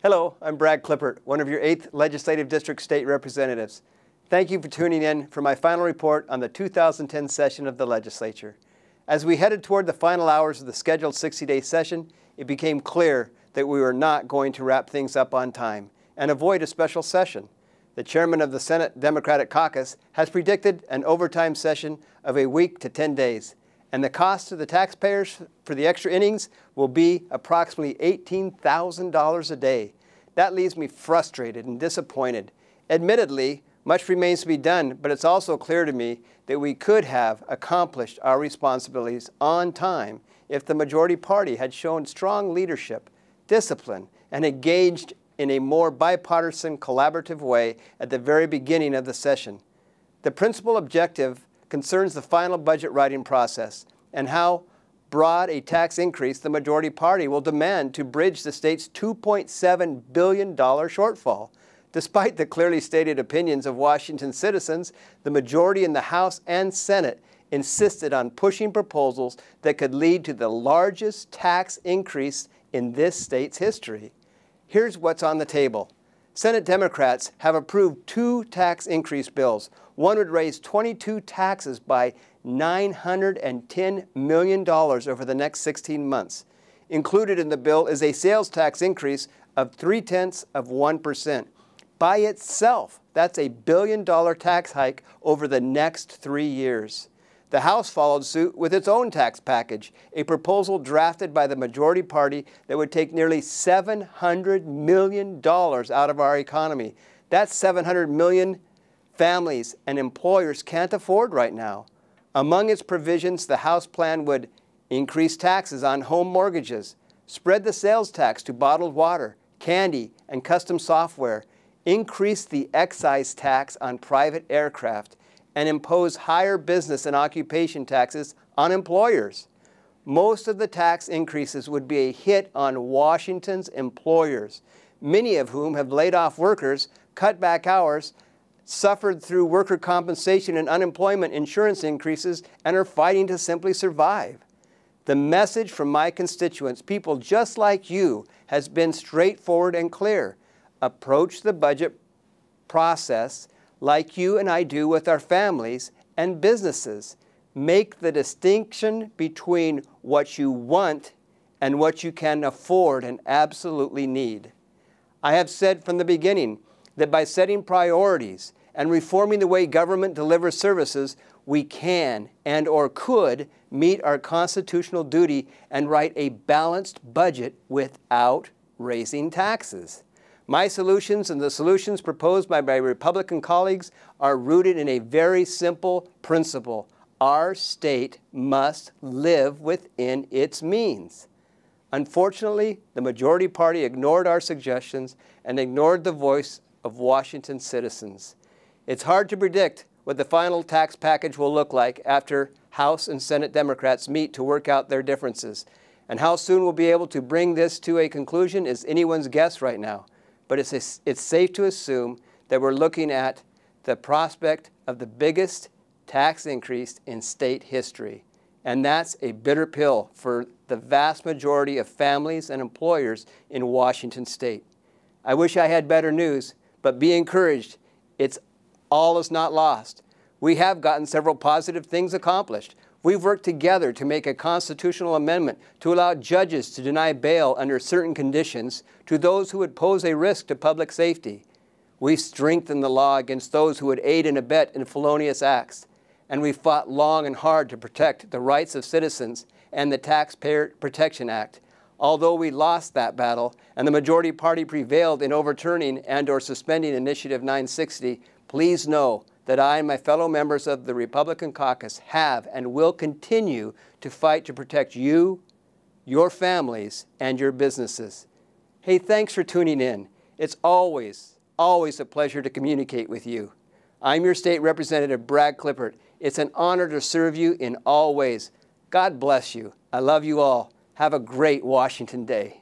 Hello, I'm Brad Klippert, one of your 8th Legislative District State Representatives. Thank you for tuning in for my final report on the 2010 session of the Legislature. As we headed toward the final hours of the scheduled 60-day session, it became clear that we were not going to wrap things up on time and avoid a special session. The chairman of the Senate Democratic Caucus has predicted an overtime session of a week to 10 days, and the cost to the taxpayers for the extra innings will be approximately $18,000 a day. That leaves me frustrated and disappointed. Admittedly, much remains to be done, but it's also clear to me that we could have accomplished our responsibilities on time if the majority party had shown strong leadership, discipline, and engaged in a more bipartisan, collaborative way at the very beginning of the session. The principal objective concerns the final budget writing process and how broad a tax increase the majority party will demand to bridge the state's $2.7 billion shortfall. Despite the clearly stated opinions of Washington citizens, the majority in the House and Senate insisted on pushing proposals that could lead to the largest tax increase in this state's history. Here's what's on the table. Senate Democrats have approved 2 tax increase bills. One would raise 22 taxes by $910 million over the next 16 months. Included in the bill is a sales tax increase of 0.3%. By itself, that's a $1 billion tax hike over the next 3 years. The House followed suit with its own tax package, a proposal drafted by the majority party that would take nearly $700 million out of our economy. That's $700 million families and employers can't afford right now. Among its provisions, the House plan would increase taxes on home mortgages, spread the sales tax to bottled water, candy, and custom software, increase the excise tax on private aircraft, and impose higher business and occupation taxes on employers. Most of the tax increases would be a hit on Washington's employers, many of whom have laid off workers, cut back hours, suffered through worker compensation and unemployment insurance increases, and are fighting to simply survive. The message from my constituents, people just like you, has been straightforward and clear. Approach the budget process like you and I do with our families and businesses. Make the distinction between what you want and what you can afford and absolutely need. I have said from the beginning that by setting priorities and reforming the way government delivers services, we can and/or could meet our constitutional duty and write a balanced budget without raising taxes. My solutions and the solutions proposed by my Republican colleagues are rooted in a very simple principle. Our state must live within its means. Unfortunately, the majority party ignored our suggestions and ignored the voice of Washington citizens. It's hard to predict what the final tax package will look like after House and Senate Democrats meet to work out their differences. And how soon we'll be able to bring this to a conclusion is anyone's guess right now. But it's safe to assume that we're looking at the prospect of the biggest tax increase in state history. And that's a bitter pill for the vast majority of families and employers in Washington state. I wish I had better news, but be encouraged. All is not lost. We have gotten several positive things accomplished. We've worked together to make a constitutional amendment to allow judges to deny bail under certain conditions to those who would pose a risk to public safety. We've strengthened the law against those who would aid and abet in felonious acts. And we fought long and hard to protect the rights of citizens and the Taxpayer Protection Act. Although we lost that battle and the majority party prevailed in overturning and/or suspending Initiative 960, please know that I and my fellow members of the Republican caucus have and will continue to fight to protect you, your families, and your businesses. Hey, thanks for tuning in. It's always a pleasure to communicate with you. I'm your State Representative, Brad Klippert. It's an honor to serve you in all ways. God bless you. I love you all. Have a great Washington day.